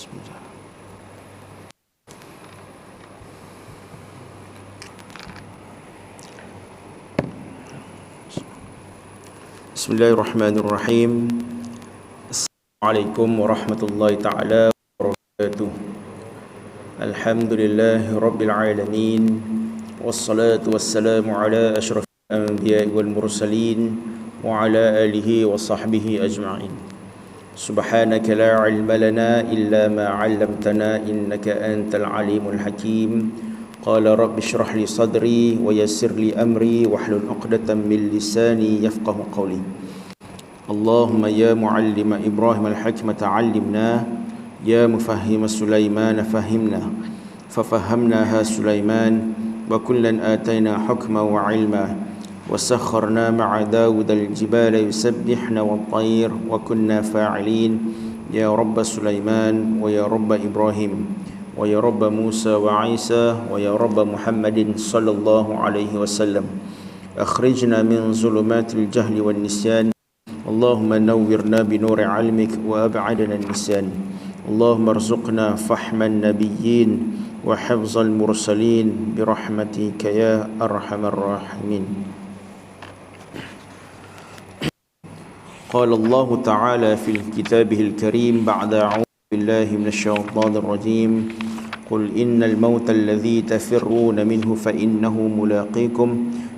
Bismillah. Bismillahirrahmanirrahim. Assalamualaikum warahmatullahi ta'ala wabarakatuh. Alhamdulillahi rabbil alamin. Wassalatu wassalamu ala ashrafil anbiya'i wal mursalin wa ala alihi wa sahbihi ajma'in. Subhanaka la ilma lana illa ma 'allamtana innaka antal alimul hakim. Qala rabbi shrah li sadri wa yassir li amri wahlul 'uqdatam min lisani yafqahu qawli. Allahumma ya muallima Ibrahim al-hikmata 'allimna, ya mufahhima Sulaiman fahimna, fafahamnaha Sulaiman wa kullan atayna hukma wa 'ilma. وسخرنا مع داود الجبال يسبحن والطير وكنا فاعلين يا رب سليمان ويا رب إبراهيم ويا رب موسى وعيسى ويا رب محمد صلى الله عليه وسلم أخرجنا من ظلمات الجهل والنسيان اللهم نورنا بنور علمك وأبعدنا النسيان اللهم ارزقنا فهم النبيين وحفظ المرسلين برحمتك يا أرحم الراحمين. قال الله تعالى في كتابه الكريم بعد أعوذ بالله من الشيطان الرجيم قل إن الموت الذي تفرون منه فإنه ملاقيكم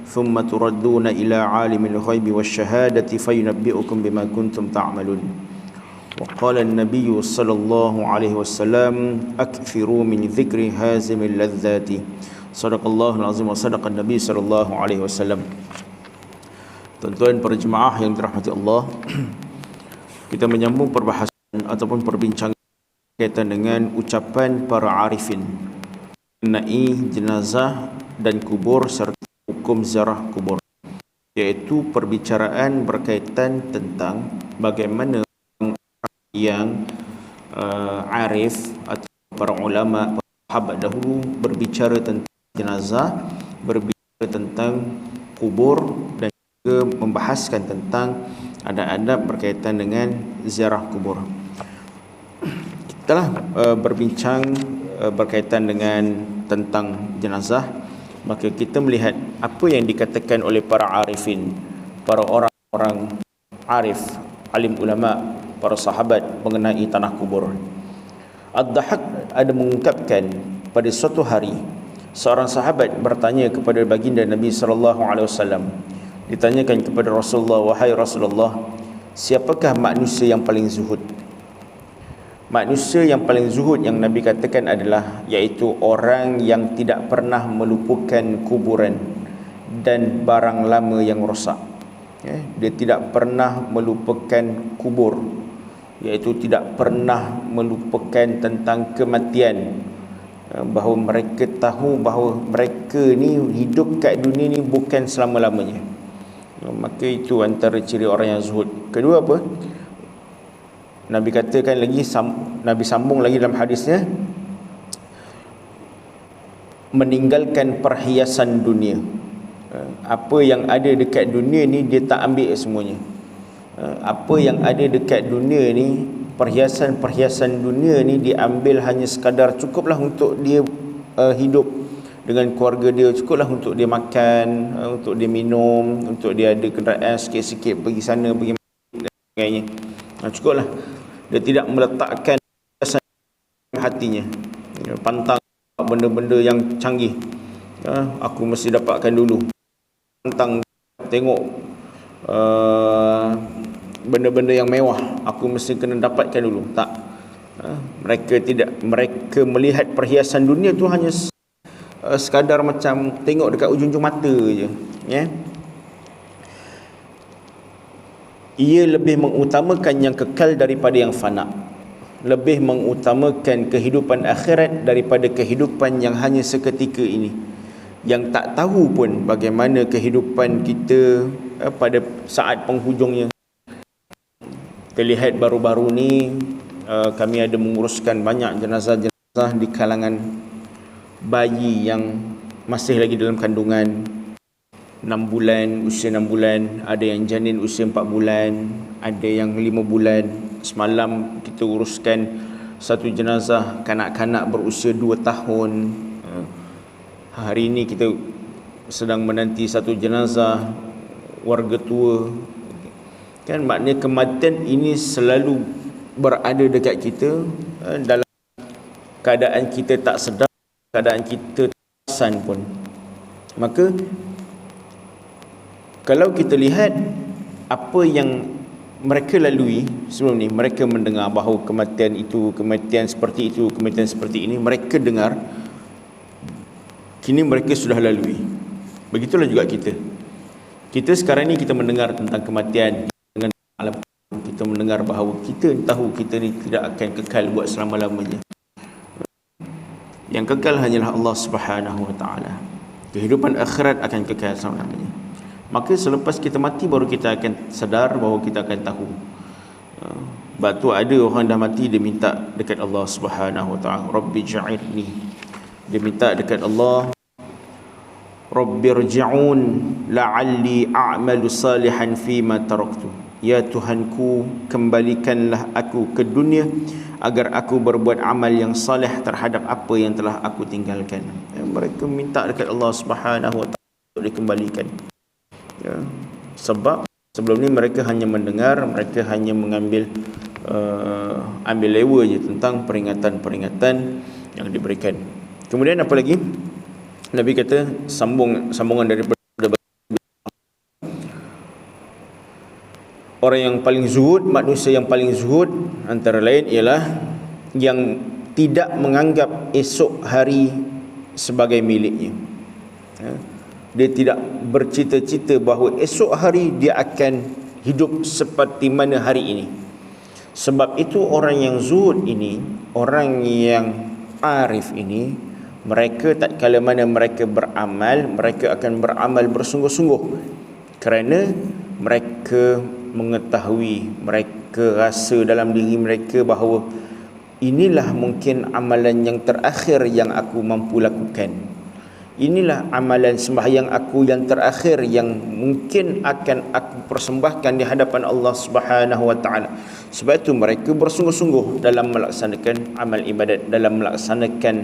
ثم تردون إلى عالم الغيب والشهادة فينبئكم بما كنتم تعملون. وقال النبي صلى الله عليه وسلم أكثروا من ذكر هازم اللذات. صدق الله العظيم وصدق النبي صلى الله عليه وسلم. Tuan-tuan para jemaah yang dirahmati Allah, kita menyambung perbahasan ataupun perbincangan berkaitan dengan ucapan para arifin mengenai jenazah dan kubur serta hukum ziarah kubur, iaitu perbicaraan berkaitan tentang bagaimana orang yang arif atau para ulama, para sahabat dahulu berbicara tentang jenazah, berbicara tentang kubur dan membahaskan tentang adab-adab berkaitan dengan ziarah kubur. Kita telah berbincang berkaitan dengan tentang jenazah, maka kita melihat apa yang dikatakan oleh para arifin, para orang-orang arif, alim ulama, para sahabat mengenai tanah kubur. Ad-Dahhak ada mengungkapkan pada suatu hari seorang sahabat bertanya kepada baginda Nabi sallallahu alaihi wasallam. Ditanyakan kepada Rasulullah, wahai Rasulullah, siapakah manusia yang paling zuhud? Manusia yang paling zuhud yang Nabi katakan adalah iaitu orang yang tidak pernah melupakan kuburan dan barang lama yang rosak. Dia tidak pernah melupakan kubur, iaitu tidak pernah melupakan tentang kematian, bahawa mereka tahu bahawa mereka ni hidup kat dunia ni bukan selama-lamanya. Maka itu antara ciri orang yang zuhud. Kedua apa? Nabi katakan lagi, Nabi sambung lagi dalam hadisnya, meninggalkan perhiasan dunia. Apa yang ada dekat dunia ni dia tak ambil semuanya. Apa yang ada dekat dunia ni, perhiasan-perhiasan dunia ni diambil hanya sekadar cukuplah untuk dia hidup dengan keluarga dia, cukuplah untuk dia makan, untuk dia minum, untuk dia ada kenderaan sikit-sikit pergi sana pergi dan sebagainya. Cukuplah. Dia tidak meletakkan hatinya, pantang benda-benda yang canggih. Aku mesti dapatkan dulu. Pantang tengok benda-benda yang mewah, aku mesti kena dapatkan dulu. Tak. Mereka tidak. Mereka melihat perhiasan dunia tu hanya sekadar macam tengok dekat ujung-ujung mata je, ya. Ia lebih mengutamakan yang kekal daripada yang fana, lebih mengutamakan kehidupan akhirat daripada kehidupan yang hanya seketika ini, yang tak tahu pun bagaimana kehidupan kita pada saat penghujungnya. Kita lihat baru-baru ni kami ada menguruskan banyak jenazah-jenazah di kalangan bayi yang masih lagi dalam kandungan 6 bulan, usia 6 bulan, ada yang janin usia 4 bulan, ada yang 5 bulan. Semalam kita uruskan satu jenazah kanak-kanak berusia 2 tahun. Hari ini kita sedang menanti satu jenazah warga tua. Kan maknanya kematian ini selalu berada dekat kita, dalam keadaan kita tak sedar, keadaan kita tak perasan pun. Maka kalau kita lihat apa yang mereka lalui sebelum ni, mereka mendengar bahawa kematian itu, kematian seperti itu, kematian seperti ini, mereka dengar, kini mereka sudah lalui. Begitulah juga kita. Kita sekarang ni kita mendengar tentang kematian, dengan alam kita mendengar bahawa kita tahu kita ni tidak akan kekal buat selama-lamanya. Yang kekal hanyalah Allah Subhanahu wa taala. Kehidupan akhirat akan kekal selama-lamanya. Maka selepas kita mati baru kita akan sedar bahawa kita akan tahu. Sebab tu ada orang dah mati, dia minta dekat Allah Subhanahu wa taala, Rabbi ja'ilni. Dia minta dekat Allah, Rabbirji'un la'alli a'malu salihan fima taraktu. Ya Tuhanku, kembalikanlah aku ke dunia agar aku berbuat amal yang salih terhadap apa yang telah aku tinggalkan. Mereka minta dekat Allah Subhanahu wa taala untuk dikembalikan. Ya, sebab sebelum ni mereka hanya mendengar, mereka hanya mengambil ambil lewa je tentang peringatan-peringatan yang diberikan. Kemudian apa lagi? Nabi kata sambungan daripada orang yang paling zuhud, manusia yang paling zuhud antara lain ialah yang tidak menganggap esok hari sebagai miliknya. Dia tidak bercita-cita bahawa esok hari dia akan hidup seperti mana hari ini. Sebab itu orang yang zuhud ini, orang yang arif ini, mereka tak kala mana mereka beramal, mereka akan beramal bersungguh-sungguh kerana mereka mengetahui, mereka rasa dalam diri mereka bahawa inilah mungkin amalan yang terakhir yang aku mampu lakukan. Inilah amalan sembahyang aku yang terakhir yang mungkin akan aku persembahkan di hadapan Allah Subhanahu wa taala. Sebab itu mereka bersungguh-sungguh dalam melaksanakan amal ibadat, dalam melaksanakan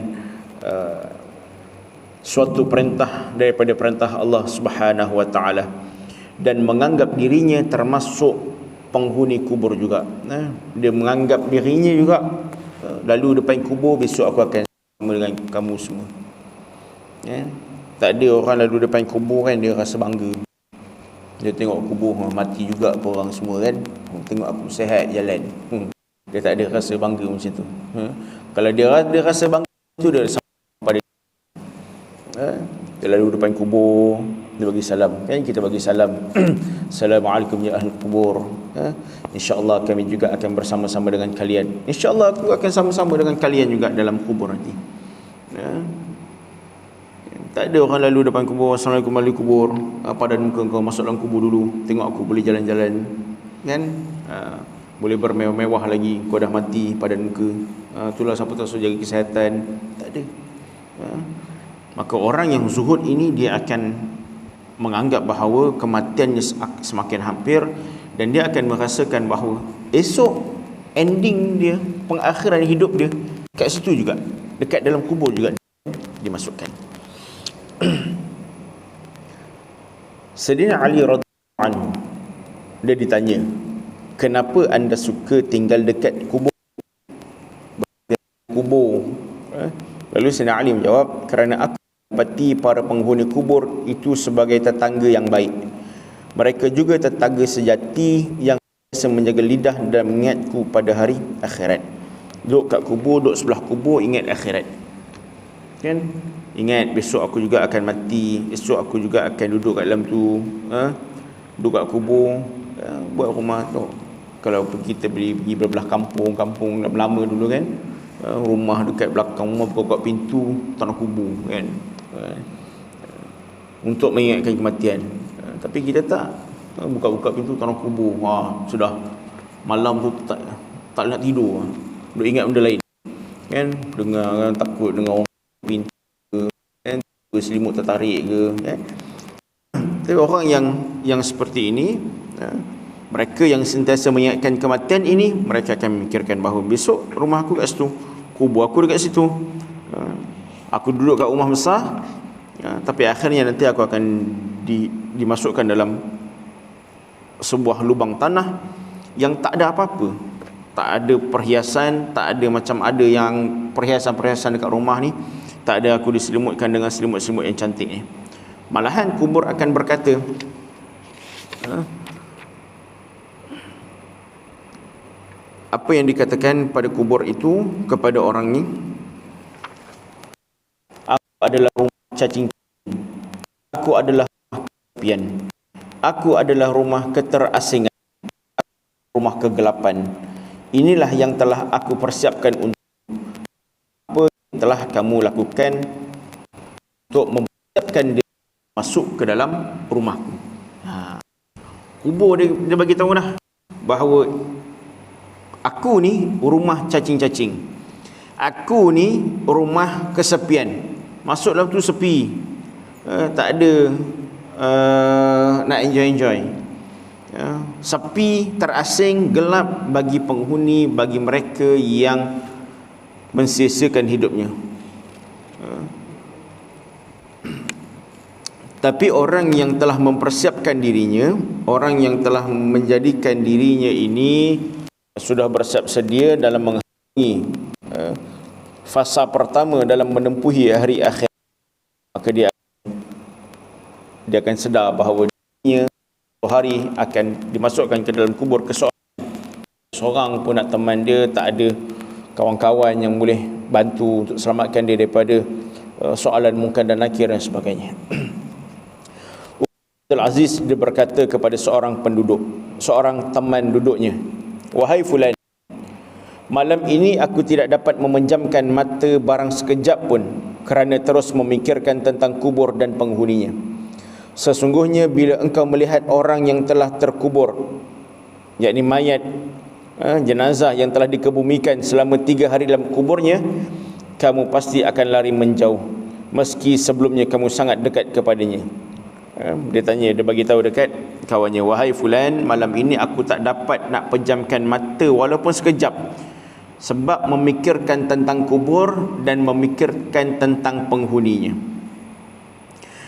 suatu perintah daripada perintah Allah Subhanahu wa taala, dan menganggap dirinya termasuk penghuni kubur juga. Dia menganggap dirinya juga, lalu depan kubur besok aku akan sama dengan kamu semua. Tak ada orang lalu depan kubur kan dia rasa bangga. Dia tengok kubur mati juga orang semua kan, tengok aku sihat jalan. Dia tak ada rasa bangga macam tu. Kalau dia rasa bangga tu, dia sama pada dia lalu depan kubur, dia bagi salam kan, kita bagi salam Assalamualaikum ya ahli kubur, insya-Allah kami juga akan bersama-sama dengan kalian, insya-Allah aku akan sama-sama dengan kalian juga dalam kubur nanti. Tak ada orang lalu depan kubur, Assalamualaikum ahli kubur, padan muka kau masuk dalam kubur dulu, tengok aku boleh jalan-jalan kan, boleh bermewah-mewah lagi, kau dah mati padan muka, itulah siapa tahu jaga kesihatan. Tak ada. Maka orang yang zuhud ini dia akan menganggap bahawa kematiannya semakin hampir, dan dia akan merasakan bahawa esok ending dia, pengakhiran hidup dia kat situ juga, dekat dalam kubur juga dimasukkan. Sayyidina Ali radhiyallahu anhu, dia ditanya, kenapa anda suka tinggal dekat kubur? Lalu Sayyidina Ali menjawab, kerana aku dapati para penghuni kubur itu sebagai tetangga yang baik. Mereka juga tetangga sejati yang biasa menjaga lidah dan mengingatku pada hari akhirat. Duduk kat kubur, duduk sebelah kubur, ingat akhirat kan, ingat besok aku juga akan mati, esok aku juga akan duduk kat dalam tu, duduk kat kubur, buat rumah tu. Kalau kita pergi belah kampung lama dulu kan, rumah dekat belakang rumah buka pintu tanah kubur kan, untuk mengingatkan kematian. Tapi kita tak, buka pintu tanah kubur, sudah malam tu tak nak tidur, duk ingat benda lain kan, dengar takut dengar orang pintu kan, selimut tertarik ke kan. Tapi orang yang seperti ini, Mereka yang sentiasa mengingatkan kematian ini, mereka akan memikirkan bahawa besok rumah aku kat situ, kubur aku dekat situ, aku duduk kat rumah besar, tapi akhirnya nanti aku akan dimasukkan dalam sebuah lubang tanah yang tak ada apa-apa, tak ada perhiasan, tak ada macam ada yang perhiasan-perhiasan dekat rumah ni, tak ada aku diselimutkan dengan selimut-selimut yang cantik ni. Malahan kubur akan berkata, apa yang dikatakan pada kubur itu kepada orang ni, aku adalah rumah cacing, aku adalah rumah kesepian, aku adalah rumah keterasingan, rumah kegelapan. Inilah yang telah aku persiapkan untuk apa yang telah kamu lakukan untuk mempersiapkan dia masuk ke dalam rumahku. Kubur dia bagi tahu dah bahawa aku ni rumah cacing-cacing, aku ni rumah kesepian. Masuk dalam tu sepi, tak ada nak enjoy. Sepi, terasing, gelap bagi penghuni, bagi mereka yang mensia-siakan hidupnya. Tapi orang yang telah mempersiapkan dirinya, orang yang telah menjadikan dirinya ini sudah bersiap sedia dalam menghalangi fasa pertama dalam menempuhi hari akhir, maka dia akan sedar bahawa dirinya hari akan dimasukkan ke dalam kubur seorang pun nak teman dia, tak ada kawan-kawan yang boleh bantu untuk selamatkan dia daripada soalan mungkar dan nakir dan sebagainya. Aziz dia berkata kepada seorang penduduk, seorang teman duduknya, wahai fulan, malam ini aku tidak dapat memejamkan mata barang sekejap pun kerana terus memikirkan tentang kubur dan penghuninya. Sesungguhnya bila engkau melihat orang yang telah terkubur, yakni mayat, jenazah yang telah dikebumikan selama 3 hari dalam kuburnya, kamu pasti akan lari menjauh meski sebelumnya kamu sangat dekat kepadanya. Dia tanya, dia bagi tahu dekat kawannya, wahai fulan, malam ini aku tak dapat nak pejamkan mata walaupun sekejap sebab memikirkan tentang kubur dan memikirkan tentang penghuninya.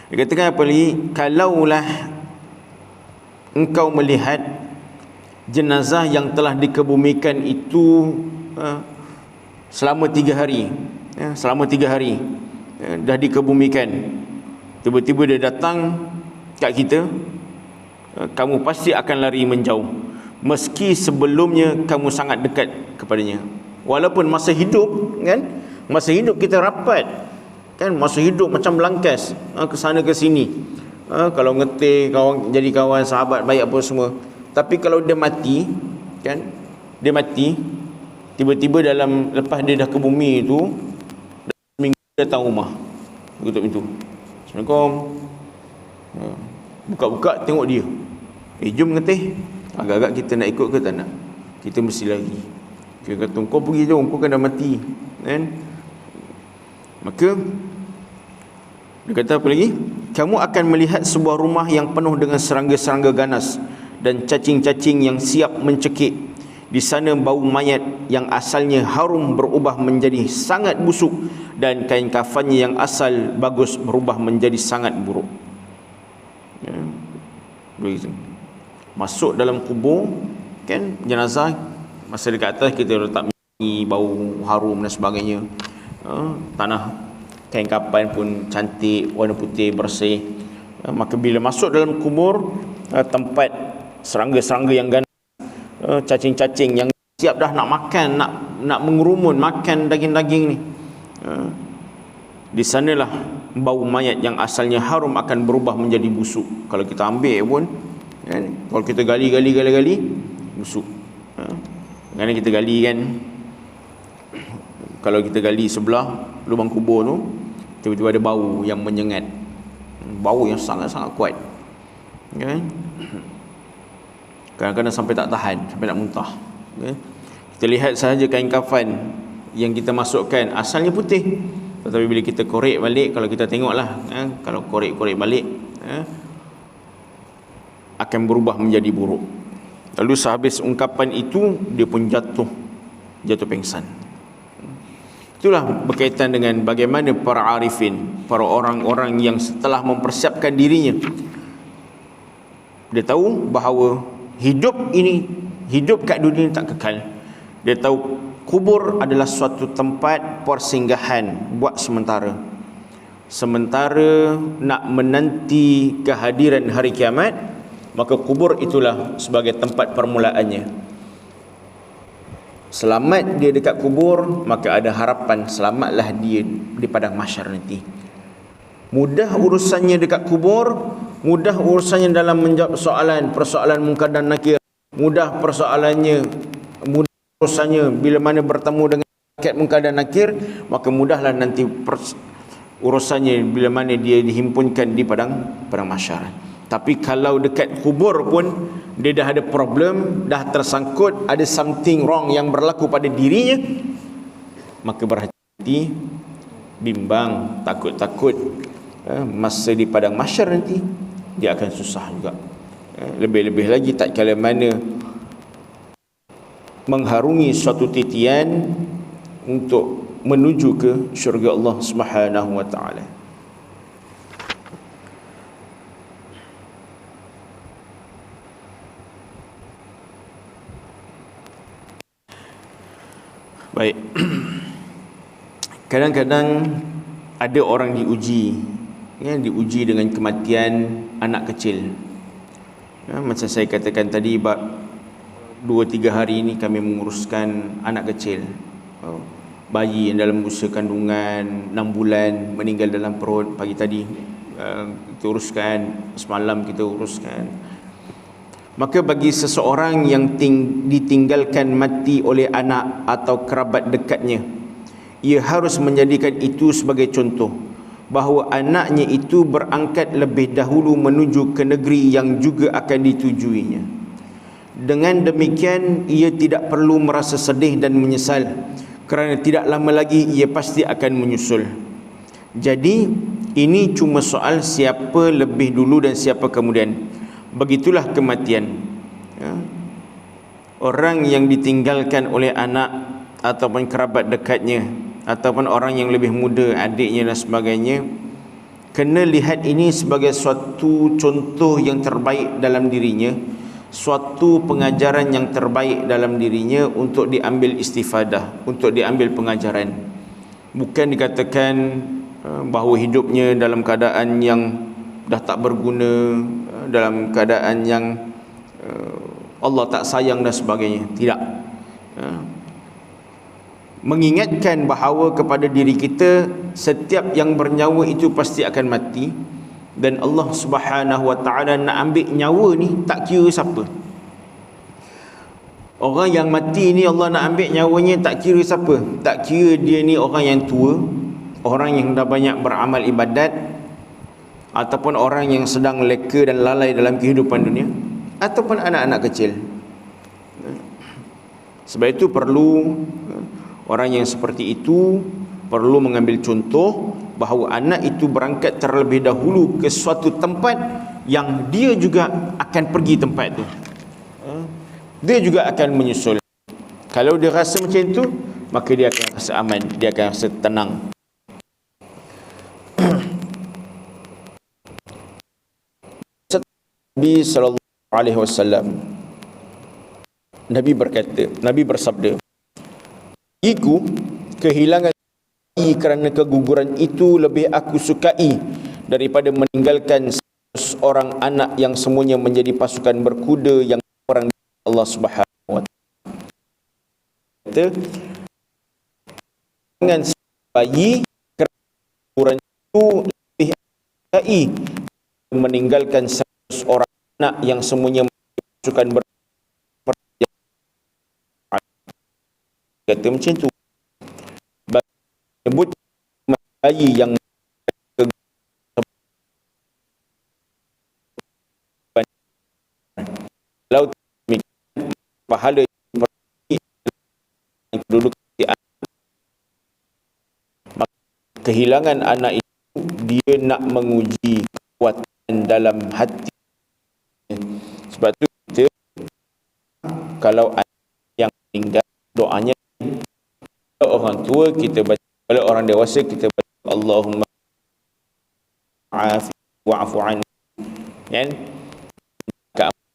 Dia katakan apa lagi? Kalaulah engkau melihat jenazah yang telah dikebumikan itu selama 3 hari, selama 3 hari dah dikebumikan, tiba-tiba dia datang kat kita, kamu pasti akan lari menjauh meski sebelumnya kamu sangat dekat kepadanya. Walaupun masa hidup kan, masa hidup kita rapat kan, masa hidup macam belangkas, ke sana ke sini, kalau ngetih kawan, jadi kawan, sahabat baik apa semua. Tapi kalau dia mati kan, dia mati tiba-tiba dalam, lepas dia dah ke bumi itu, seminggu datang rumah, tutup pintu, Assalamualaikum, buka-buka tengok dia, jom ngetih. Agak-agak kita nak ikut ke tak nak? Kita mesti lagi. Dia kata, kau pergi jom, kau kan dah mati kan? Maka dia kata apa lagi? Kamu akan melihat sebuah rumah yang penuh dengan serangga-serangga ganas dan cacing-cacing yang siap mencekik. Di sana bau mayat yang asalnya harum berubah menjadi sangat busuk, dan kain kafannya yang asal bagus berubah menjadi sangat buruk. Begitu. Masuk dalam kubur kan, jenazah masa dekat atas kita letak minyak, bau harum dan sebagainya. Tanah kain kafan pun cantik, warna putih bersih. Maka bila masuk dalam kubur, tempat serangga-serangga yang ganas, cacing-cacing yang siap dah nak makan, nak mengerumun makan daging-daging ni, di sanalah bau mayat yang asalnya harum akan berubah menjadi busuk. Kalau kita ambil pun kan, kalau kita gali busuk. Kerana kita gali kan, kalau kita gali sebelah lubang kubur tu, tiba-tiba ada bau yang menyengat, bau yang sangat-sangat kuat kan? Kadang-kadang sampai tak tahan, sampai nak muntah kan? Kita lihat sahaja kain kafan yang kita masukkan asalnya putih, tetapi bila kita korek balik, kalau kita tengoklah, kalau korek balik, akan berubah menjadi buruk. Lalu sehabis ungkapan itu, dia pun jatuh pingsan. Itulah berkaitan dengan bagaimana para arifin, para orang-orang yang setelah mempersiapkan dirinya, dia tahu bahawa hidup kat dunia tak kekal. Dia tahu kubur adalah suatu tempat persinggahan buat sementara nak menanti kehadiran hari kiamat, maka kubur itulah sebagai tempat permulaannya. Selamat dia dekat kubur, maka ada harapan selamatlah dia di padang mahsyar nanti. Mudah urusannya dekat kubur, mudah urusannya dalam menjawab persoalan munkar dan nakir, mudah urusannya bila mana bertemu dengan rakyat munkar dan nakir, maka mudahlah nanti urusannya bila mana dia dihimpunkan di padang mahsyar. Tapi kalau dekat kubur pun dia dah ada problem, dah tersangkut, ada something wrong yang berlaku pada dirinya, maka berhati-hati, bimbang, takut masa di padang mahsyar nanti dia akan susah juga. Lebih-lebih lagi tak kala mana mengharungi suatu titian untuk menuju ke syurga Allah Subhanahu wa taala. Baik. Kadang-kadang ada orang diuji dengan kematian anak kecil. Macam saya katakan tadi, 2-3 hari ini kami menguruskan anak kecil, bayi yang dalam usia kandungan 6 bulan meninggal dalam perut. Pagi tadi kita uruskan, semalam kita uruskan. Maka bagi seseorang yang ditinggalkan mati oleh anak atau kerabat dekatnya, ia harus menjadikan itu sebagai contoh bahawa anaknya itu berangkat lebih dahulu menuju ke negeri yang juga akan ditujuinya. Dengan demikian, ia tidak perlu merasa sedih dan menyesal, kerana tidak lama lagi ia pasti akan menyusul. Jadi, ini cuma soal siapa lebih dulu dan siapa kemudian. Begitulah kematian. Orang yang ditinggalkan oleh anak ataupun kerabat dekatnya, ataupun orang yang lebih muda, adiknya dan sebagainya, kena lihat ini sebagai suatu contoh yang terbaik dalam dirinya, suatu pengajaran yang terbaik dalam dirinya untuk diambil istifadah, untuk diambil pengajaran. Bukan dikatakan bahawa hidupnya dalam keadaan yang dah tak berguna, dalam keadaan yang Allah tak sayang dan sebagainya. Tidak. Mengingatkan bahawa kepada diri kita, setiap yang bernyawa itu pasti akan mati, dan Allah Subhanahu wa taala nak ambil nyawa ni tak kira siapa. Orang yang mati ni Allah nak ambil nyawanya tak kira siapa. Tak kira dia ni orang yang tua, orang yang dah banyak beramal ibadat, ataupun orang yang sedang leka dan lalai dalam kehidupan dunia, ataupun anak-anak kecil. Sebab itu perlu orang yang seperti itu perlu mengambil contoh bahawa anak itu berangkat terlebih dahulu ke suatu tempat yang dia juga akan pergi tempat itu. Dia juga akan menyusul. Kalau dia rasa macam itu, maka dia akan rasa aman, dia akan rasa tenang. Nabi sallallahu alaihi wasallam, Nabi berkata, Nabi bersabda, "Bagiku kehilangan kerana keguguran itu lebih aku sukai daripada meninggalkan seorang anak yang semuanya menjadi pasukan berkuda yang orang Allah Subhanahu wa taala." Dengan bayi kerana keguguran itu lebih sukai meninggalkan seorang anak yang semuanya pasukan kata macam tu. Sebut bayi yang kalau pahala yang kedudukan kehilangan anak itu, dia nak menguji kekuatan dalam hati. Sebab tu kita kalau anak yang meninggal doanya, kalau orang tua kita baca, kalau orang dewasa kita baca Allahumma wa'fu anhu, kan,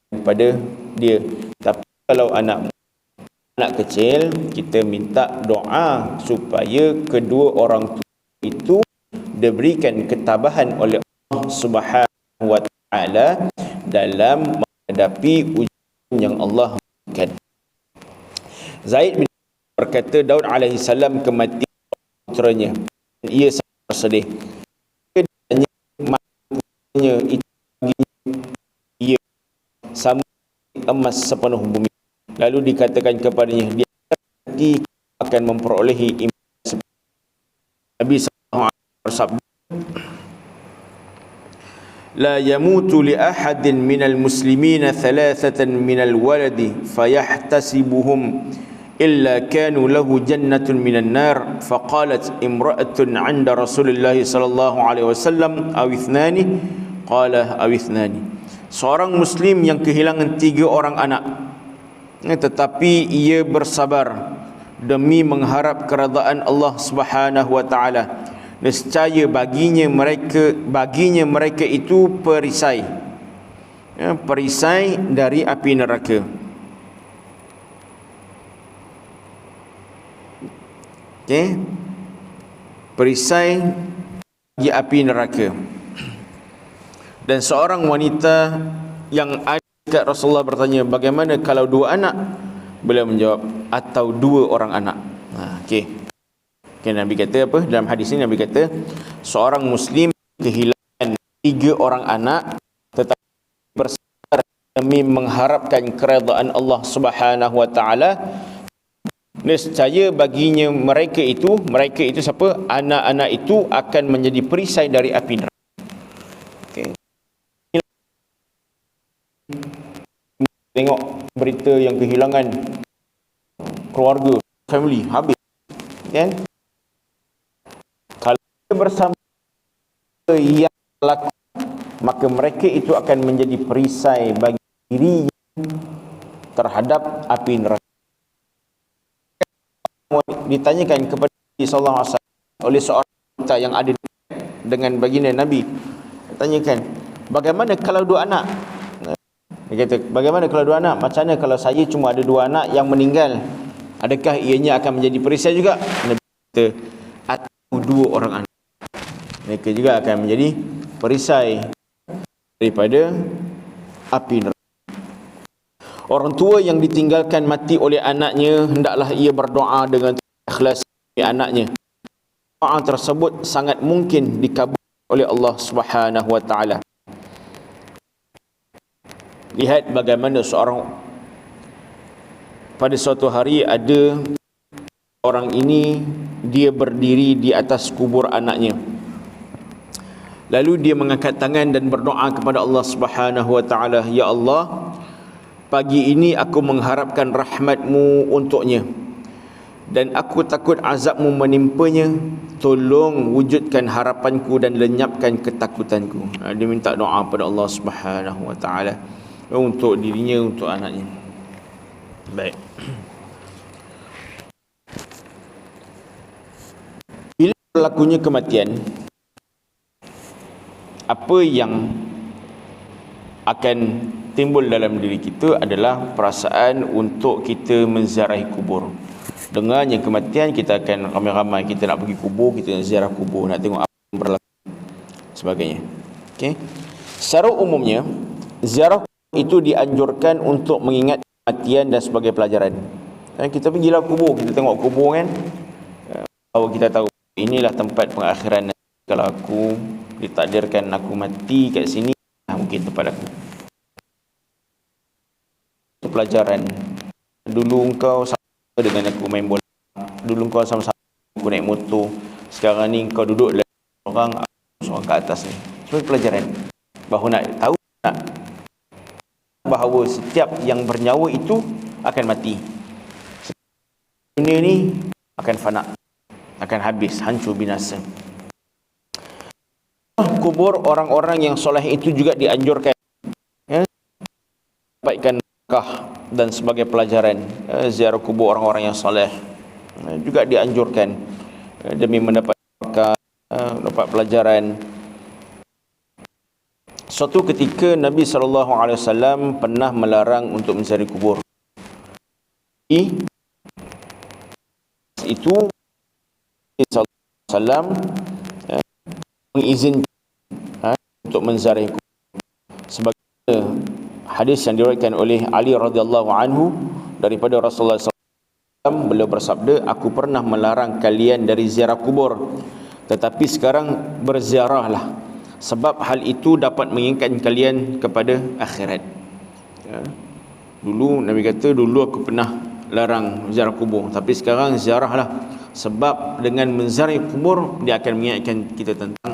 kepada dia. Tapi kalau anak kecil, kita minta doa supaya kedua orang tua itu diberikan ketabahan oleh Allah Subhanahu wa taala dalam menghadapi ujian yang Allah berikan. Zaid bin berkata, Daud alaihi salam kematian putranya. Ia sangat bersedih. Matinya itu ia sama emas sepenuh bumi. Lalu dikatakan kepadanya, dia nanti akan memperolehi iman. Nabi sallallahu alaihi wasallam bersabda, la yamutu li ahadin minal muslimina thalathatan minal waladi fayahtasibuhum illa kanu lahu jannatun minan nar. Faqalat imra'atun 'inda Rasulillah sallallahu alaihi wasallam aw ithnani, qala aw ithnani. Seorang muslim yang kehilangan 3 orang anak, tetapi ia bersabar demi mengharap keredaan Allah Subhanahu wa taala, nescaya baginya mereka itu perisai, perisai dari api neraka. Okey, perisai bagi api neraka. Dan seorang wanita yang ada dekat Rasulullah bertanya, bagaimana kalau 2 anak? Beliau menjawab, atau 2 orang anak. Okey. Okay, Nabi kata apa? Dalam hadis ini Nabi kata, seorang muslim kehilangan 3 orang anak tetapi bersabar demi mengharapkan keredaan Allah Subhanahu wa taala, nescaya baginya mereka itu siapa? Anak-anak itu akan menjadi perisai dari api neraka. Okey. Tengok berita yang kehilangan keluarga, family, habis, kan? Kalau bersama yang laku, maka mereka itu akan menjadi perisai bagi diri terhadap api neraka. Ditanyakan kepada Nabi sallallahu alaihi wasallam oleh seorang wanita yang ada dengan baginda Nabi, tanyakan, bagaimana kalau 2 anak? Dia kata, bagaimana kalau 2 anak? Macam mana kalau saya cuma ada 2 anak yang meninggal? Adakah ianya akan menjadi perisai juga? Nabi kata, atau 2 orang anak, mereka juga akan menjadi perisai daripada api neraka. Orang tua yang ditinggalkan mati oleh anaknya, hendaklah ia berdoa dengan ikhlas bagi anaknya. Doa tersebut sangat mungkin dikabul oleh Allah Subhanahu wa taala. Lihat bagaimana pada suatu hari ada orang ini, dia berdiri di atas kubur anaknya. Lalu dia mengangkat tangan dan berdoa kepada Allah Subhanahu wa taala, ya Allah, pagi ini aku mengharapkan rahmat-Mu untuknya dan aku takut azab-Mu menimpanya. Tolong wujudkan harapanku dan lenyapkan ketakutanku. Dia minta doa pada Allah Subhanahu wa taala untuk dirinya, untuk anaknya. Baik. Bila berlakunya kematian, apa yang akan timbul dalam diri kita adalah perasaan untuk kita menziarahi kubur. Dengannya kematian, kita akan ramai-ramai kita nak pergi kubur, kita nak ziarah kubur, nak tengok apa yang berlaku, sebagainya. Okey. Secara umumnya, ziarah itu dianjurkan untuk mengingat kematian dan sebagai pelajaran. Kita pergilah kubur, kita tengok kubur, kan, kalau kita tahu inilah tempat pengakhiran. Kalau aku ditakdirkan aku mati kat sini, mungkin tempat aku. Itu pelajaran. Dulu engkau sama dengan aku main bola, dulu engkau sama-sama aku naik motor, sekarang ni engkau duduk seorang ke atas ni. Itu pelajaran bahawa nak tahu bahawa setiap yang bernyawa itu akan mati. Dunia ni akan fana, akan habis, hancur, binasa. Kubur orang-orang yang soleh itu juga dianjurkan, ya, dapatkan berkah dan sebagai pelajaran. Ziarah kubur orang-orang yang soleh juga dianjurkan demi mendapat dapat pelajaran. Suatu ketika Nabi SAW pernah melarang untuk menziarahi kubur. Itu Nabi SAW mengizinkan untuk menziarahi kubur. Sebagai hadis yang diriwayatkan oleh Ali radhiyallahu anhu daripada Rasulullah SAW, beliau bersabda, aku pernah melarang kalian dari ziarah kubur, tetapi sekarang berziarahlah, sebab hal itu dapat mengingatkan kalian kepada akhirat. Dulu Nabi kata, dulu aku pernah larang ziarah kubur, tapi sekarang ziarahlah, sebab dengan menziarahi kubur dia akan mengingatkan kita tentang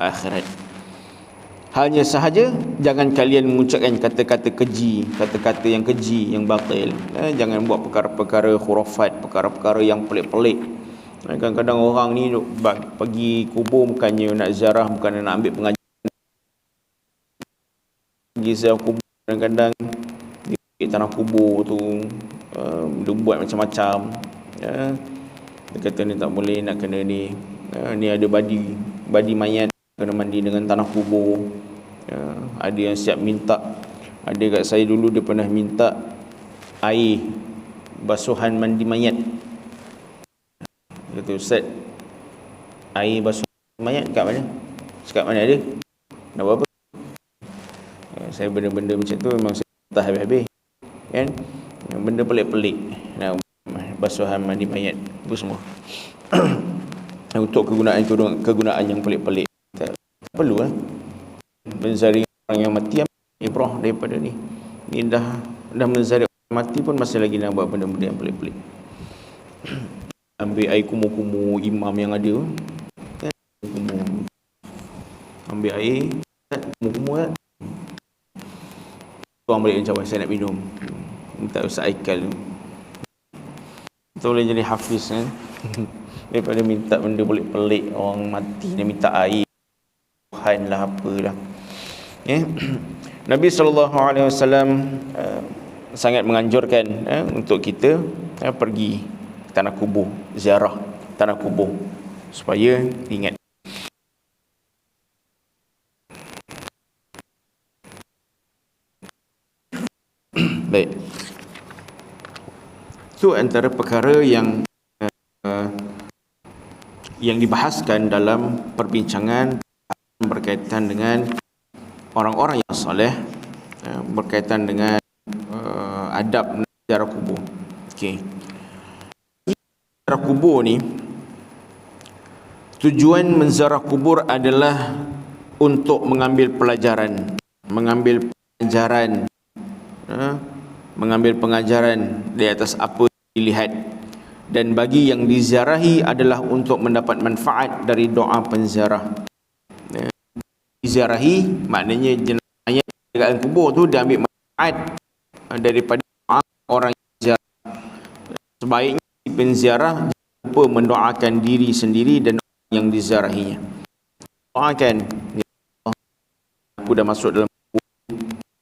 akhirat. Hanya sahaja jangan kalian mengucapkan kata-kata keji, kata-kata yang keji, yang batil. Jangan buat perkara-perkara khurafat, perkara-perkara yang pelik-pelik. Kadang-kadang orang ni pergi kubur bukannya nak ziarah, bukan nak ambil pengajian. Pergi ziarah kubur kadang-kadang di tanah kubur tu dia buat macam-macam. Dia kata ni tak boleh, nak kena ni. Ni ada badi mayat, kena mandi dengan tanah kubur. Ada yang siap minta. Ada kat saya dulu dia pernah minta air basuhan mandi mayat. Kata, Ustaz, air basuhan mayat kat mana? Sekat mana ada? Nak buat apa? Saya benda-benda macam tu memang saya tak habis-habis, kan? Benda pelik-pelik, nak basuhan mandi mayat itu semua untuk kegunaan yang pelik-pelik. Tak perlu lah menziarahi orang yang mati. Ibrah daripada ni dah menziarahi orang mati pun masih lagi nak buat benda-benda yang pelik-pelik. Ambil air kumur-kumur imam yang ada, ambil air kumur-kumur, tuang balik macam saya nak minum, minta Ustaz Aikal tu. Kita boleh jadi hafiz, kan? Daripada minta benda pelik-pelik orang mati, dia minta air Tuhan lah, apalah. Nabi SAW sangat menganjurkan untuk kita pergi ke tanah kubur, ziarah tanah kubur, supaya ingat. Baik, itu antara perkara yang dibahaskan dalam perbincangan berkaitan dengan orang-orang yang soleh, berkaitan dengan adab ziarah kubur. Okey. Ziarah kubur ni, tujuan menziarah kubur adalah untuk mengambil pelajaran, mengambil pengajaran di atas apa yang dilihat, dan bagi yang diziarahi adalah untuk mendapat manfaat dari doa penziarah. Diziarahi maknanya jenazah mayat dekat kubur tu dia ambil manfaat daripada doa orang yang ziarah. Sebaiknya penziarah jangan lupa mendoakan diri sendiri dan orang yang diziarahinya. Doakan, ya Allah, aku dah masuk dalam kubur,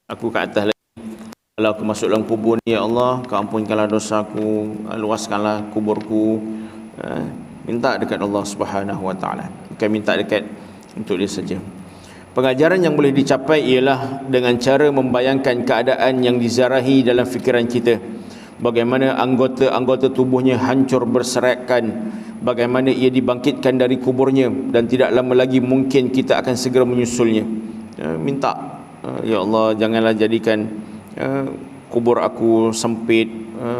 aku kat atas lagi. Kalau aku masuk dalam kubur ni, ya Allah, Kau ampunkanlah dosaku, luaskanlah kuburku. Minta dekat Allah Subhanahu Wa Taala, bukan minta dekat untuk dia saja. Pengajaran yang boleh dicapai ialah dengan cara membayangkan keadaan yang diziarahi dalam fikiran kita. Bagaimana anggota-anggota tubuhnya hancur berserakan, bagaimana ia dibangkitkan dari kuburnya, dan tidak lama lagi mungkin kita akan segera menyusulnya. Minta, ya Allah, janganlah jadikan kubur aku sempit,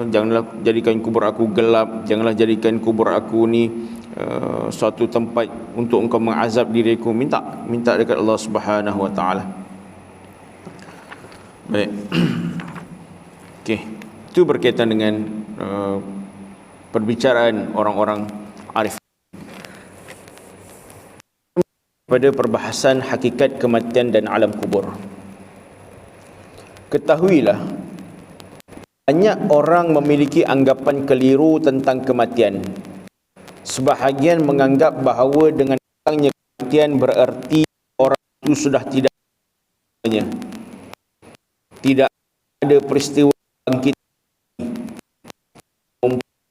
janganlah jadikan kubur aku gelap, janganlah jadikan kubur aku ni suatu tempat untuk Engkau mengazab diriku. Minta dekat Allah Subhanahu Wa Taala. Baik. Okey, itu berkaitan dengan perbicaraan orang-orang arif. Pada perbahasan hakikat kematian dan alam kubur. Ketahuilah, banyak orang memiliki anggapan keliru tentang kematian. Sebahagian menganggap bahawa dengan datangnya kematian bererti orang itu sudah tidak ada peristiwa bangkit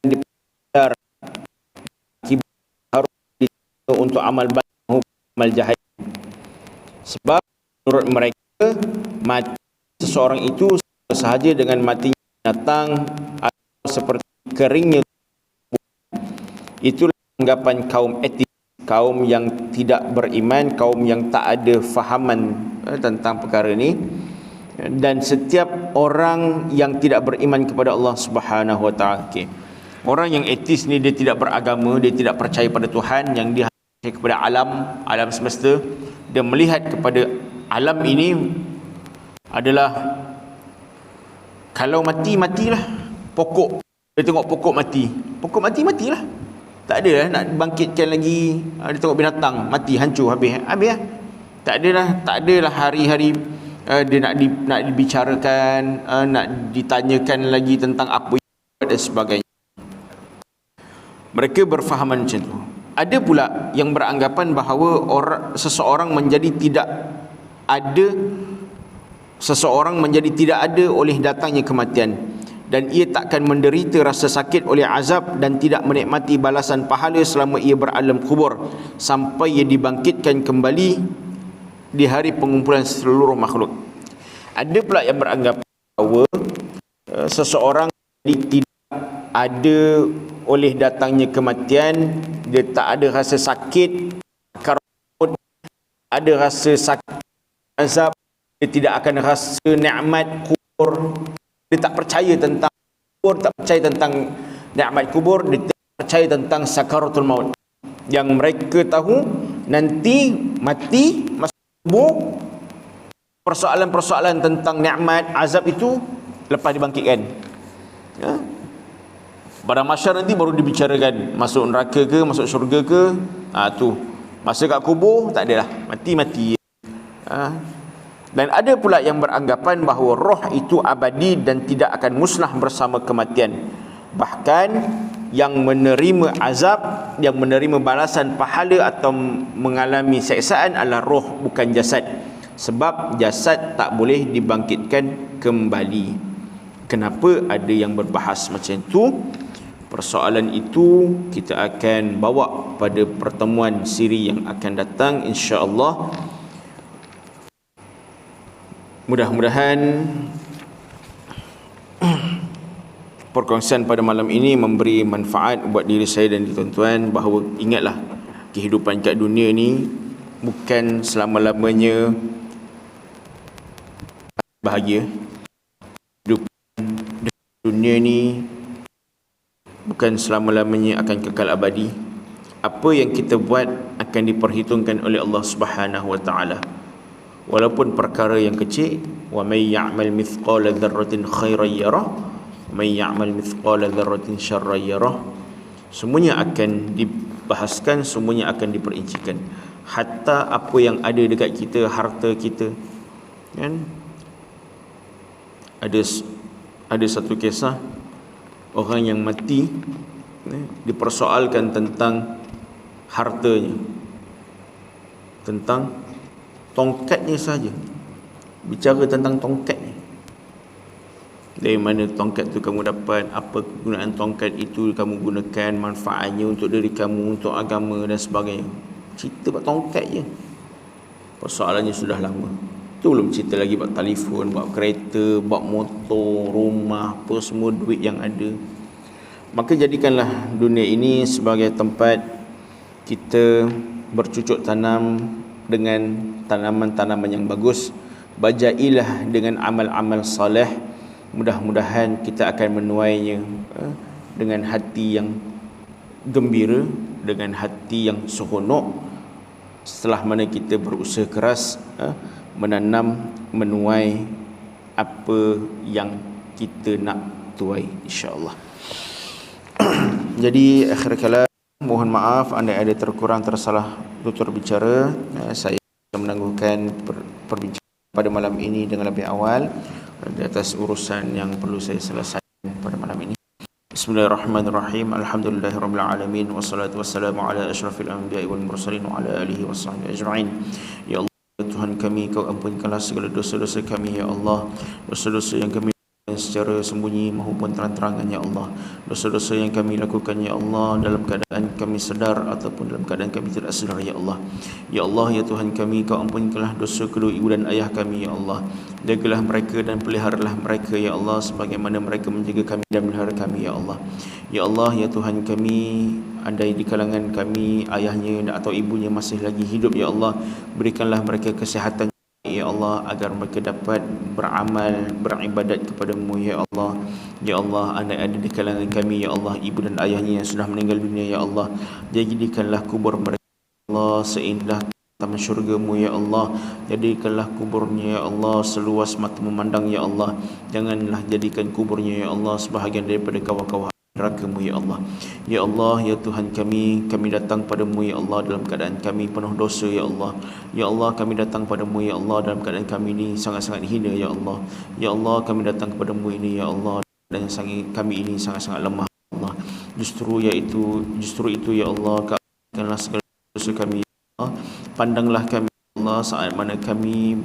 dipejar harus untuk amal baik amal jahat. Sebab menurut mereka mati seseorang itu sahaja dengan matinya binatang atau seperti keringnya. Itulah anggapan kaum etis, kaum yang tidak beriman, kaum yang tak ada fahaman tentang perkara ini. Dan setiap orang yang tidak beriman kepada Allah Subhanahu wa taala, orang yang etis ni dia tidak beragama, dia tidak percaya pada Tuhan, yang dia percaya kepada alam semesta. Dia melihat kepada alam ini adalah kalau mati, matilah. Pokok, dia tengok pokok mati, matilah. Tak ada lah nak bangkitkan lagi. Dia tengok binatang mati, hancur, habis lah. Tak adalah hari-hari dia nak dibicarakan, nak ditanyakan lagi tentang apa dan sebagainya. Mereka berfahaman macam tu. Ada pula yang beranggapan bahawa seseorang menjadi tidak ada oleh datangnya kematian, dan ia takkan menderita rasa sakit oleh azab dan tidak menikmati balasan pahala selama ia beralam kubur sampai ia dibangkitkan kembali di hari pengumpulan seluruh makhluk. Ada pula yang beranggapan bahawa seseorang tidak ada oleh datangnya kematian, dia tak ada rasa sakit, ada rasa sakit azab, dia tidak akan rasa nikmat kubur. Dia tak percaya tentang kubur, tak percaya tentang nikmat kubur, dia tak percaya tentang sakaratul maut. Yang mereka tahu nanti mati masuk kubur, persoalan-persoalan tentang nikmat azab itu lepas dibangkitkan. Pada mahsyar nanti baru dibicarakan masuk neraka ke, masuk syurga ke. Tu masa kat kubur tak adalah, mati. Dan ada pula yang beranggapan bahawa roh itu abadi dan tidak akan musnah bersama kematian. Bahkan yang menerima azab, yang menerima balasan pahala atau mengalami seksaan adalah roh, bukan jasad. Sebab jasad tak boleh dibangkitkan kembali. Kenapa ada yang berbahas macam itu? Persoalan itu kita akan bawa pada pertemuan siri yang akan datang, insya-Allah. Mudah-mudahan perkongsian pada malam ini memberi manfaat buat diri saya dan tuan-tuan, bahawa ingatlah kehidupan kat dunia ni bukan selama-lamanya bahagia. Kehidupan dunia ni bukan selama-lamanya akan kekal abadi. Apa yang kita buat akan diperhitungkan oleh Allah Subhanahu wa taala. Walaupun perkara yang kecil, wa may ya'mal mithqala dzarratin khairan yarah, wa may ya'mal mithqala dzarratin syarran yarah. Semuanya akan dibahaskan, semuanya akan diperincikan. Hatta apa yang ada dekat kita, harta kita, kan? Ada satu kisah orang yang mati dipersoalkan tentang hartanya, tentang tongkatnya saja. Bicara tentang tongkatnya. Dari mana tongkat tu kamu dapat, apa kegunaan tongkat itu kamu gunakan, manfaatnya untuk diri kamu, untuk agama dan sebagainya. Cerita buat tongkat je. Persoalannya sudah lama. Tu belum cerita lagi buat telefon, buat kereta, buat motor, rumah, apa semua duit yang ada. Maka jadikanlah dunia ini sebagai tempat kita bercucuk tanam dengan tanaman-tanaman yang bagus. Bajailah dengan amal-amal soleh. Mudah-mudahan kita akan menuainya dengan hati yang gembira, dengan hati yang seronok, setelah mana kita berusaha keras menanam, menuai apa yang kita nak tuai, insya-Allah. Jadi akhir kalam, mohon maaf anda ada terkurang tersalah tutur bicara. Saya menangguhkan perbincangan pada malam ini dengan lebih awal di atas urusan yang perlu saya selesaikan pada malam ini. Bismillahirrahmanirrahim. Alhamdulillahirabbil alamin, wassalatu wassalamu ala asyrafil anbiya'i wal mursalin wa ala alihi washabbihi ajma'in. Ya Allah Tuhan kami, Kau ampunkanlah segala dosa-dosa kami, ya Allah. Dosa-dosa yang kami secara sembunyi maupun terang-terangan ya Allah. Dosa-dosa yang kami lakukan ya Allah dalam keadaan kami sedar ataupun dalam keadaan kami tidak sedar ya Allah. Ya Allah ya Tuhan kami, Kau ampunkanlah dosa kedua ibu dan ayah kami ya Allah. Jagalah mereka dan peliharalah mereka ya Allah, sebagaimana mereka menjaga kami dan melihara kami ya Allah. Ya Allah ya Tuhan kami, andai di kalangan kami ayahnya atau ibunya masih lagi hidup ya Allah, berikanlah mereka kesihatan ya Allah, agar mereka dapat beramal, beribadat kepadamu ya Allah. Ya Allah, andai ada di kalangan kami ya Allah ibu dan ayahnya yang sudah meninggal dunia ya Allah, jadikanlah kubur mereka ya Allah seindah taman syurga-Mu ya Allah. Jadikanlah kuburnya ya Allah seluas mata memandang ya Allah. Janganlah jadikan kuburnya ya Allah sebahagian daripada kawah-kawah neraka-Mu ya Allah. Ya Allah ya Tuhan kami datang padamu ya Allah dalam keadaan kami penuh dosa ya Allah. Ya Allah, kami datang padamu ya Allah dalam keadaan kami ini sangat-sangat hina ya Allah. Ya Allah, kami datang kepadamu ini ya Allah, dan kami ini sangat-sangat lemah ya Allah. Justru itu ya Allah, kau segala dosa kami ya Allah. Pandanglah kami ya Allah saat mana kami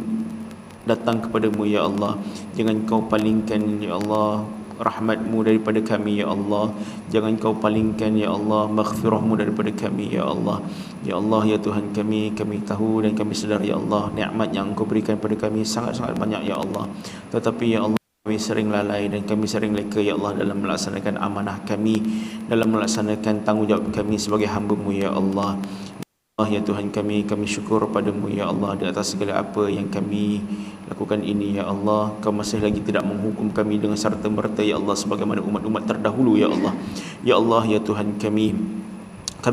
datang kepadamu ya Allah. Jangan Kau palingkan ya Allah rahmat-Mu daripada kami ya Allah. Jangan Kau palingkan ya Allah maghfirah-Mu daripada kami ya Allah. Ya Allah ya Tuhan kami tahu dan kami sedar ya Allah, nikmat yang Engkau berikan pada kami sangat-sangat banyak ya Allah. Tetapi ya Allah, kami sering lalai dan kami sering leka ya Allah dalam melaksanakan amanah kami, dalam melaksanakan tanggungjawab kami sebagai hamba-Mu ya Allah. Ya Tuhan kami syukur padamu ya Allah di atas segala apa yang kami lakukan ini ya Allah. Kau masih lagi tidak menghukum kami dengan serta-merta ya Allah, sebagaimana umat-umat terdahulu ya Allah. Ya Allah ya Tuhan kami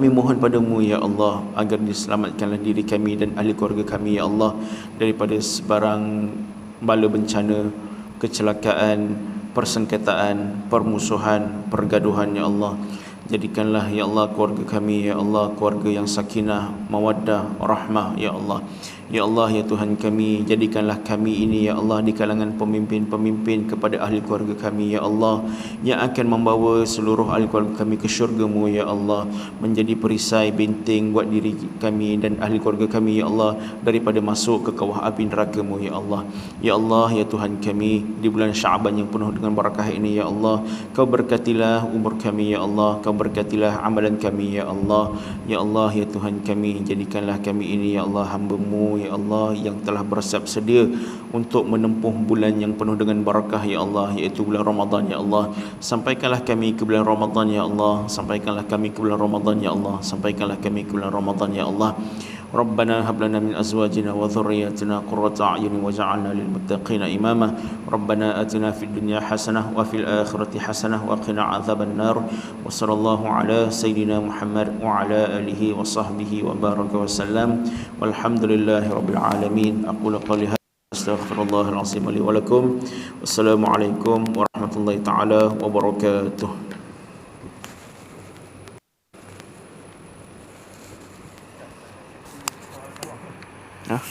mohon padamu ya Allah agar diselamatkanlah diri kami dan ahli keluarga kami ya Allah daripada sebarang bala bencana, kecelakaan, persengketaan, permusuhan, pergaduhan ya Allah. Jadikanlah ya Allah keluarga kami ya Allah keluarga yang sakinah, mawaddah, rahmah ya Allah. Ya Allah ya Tuhan kami, jadikanlah kami ini ya Allah di kalangan pemimpin-pemimpin kepada ahli keluarga kami ya Allah, yang akan membawa seluruh ahli keluarga kami ke syurga-Mu ya Allah, menjadi perisai benteng buat diri kami dan ahli keluarga kami ya Allah daripada masuk ke kawah api neraka-Mu ya Allah. Ya Allah ya Tuhan kami, di bulan Syaban yang penuh dengan barakah ini ya Allah, Kau berkatilah umur kami ya Allah, Kau berkatilah amalan kami ya Allah. Ya Allah ya Tuhan kami, jadikanlah kami ini ya Allah hamba-Mu ya Allah yang telah bersiap sedia untuk menempuh bulan yang penuh dengan barakah ya Allah, iaitu bulan Ramadan ya Allah. Sampaikanlah kami ke bulan Ramadan ya Allah. Sampaikanlah kami ke bulan Ramadan ya Allah. Sampaikanlah kami ke bulan Ramadan ya Allah. ربنا هب لنا من أزواجنا وذرياتنا قرة أعين وجعلنا للمتقين إماما ربنا آتنا في الدنيا حسنة وفي الآخرة حسنة وقنا عذاب النار وصلى الله على سيدنا محمد وعلى آله وصحبه وبارك وسلم والحمد لله رب العالمين. أقول قولي هذا أستغفر الله العظيم لي ولكم والسلام عليكم ورحمة الله تعالى وبركاته. Nah.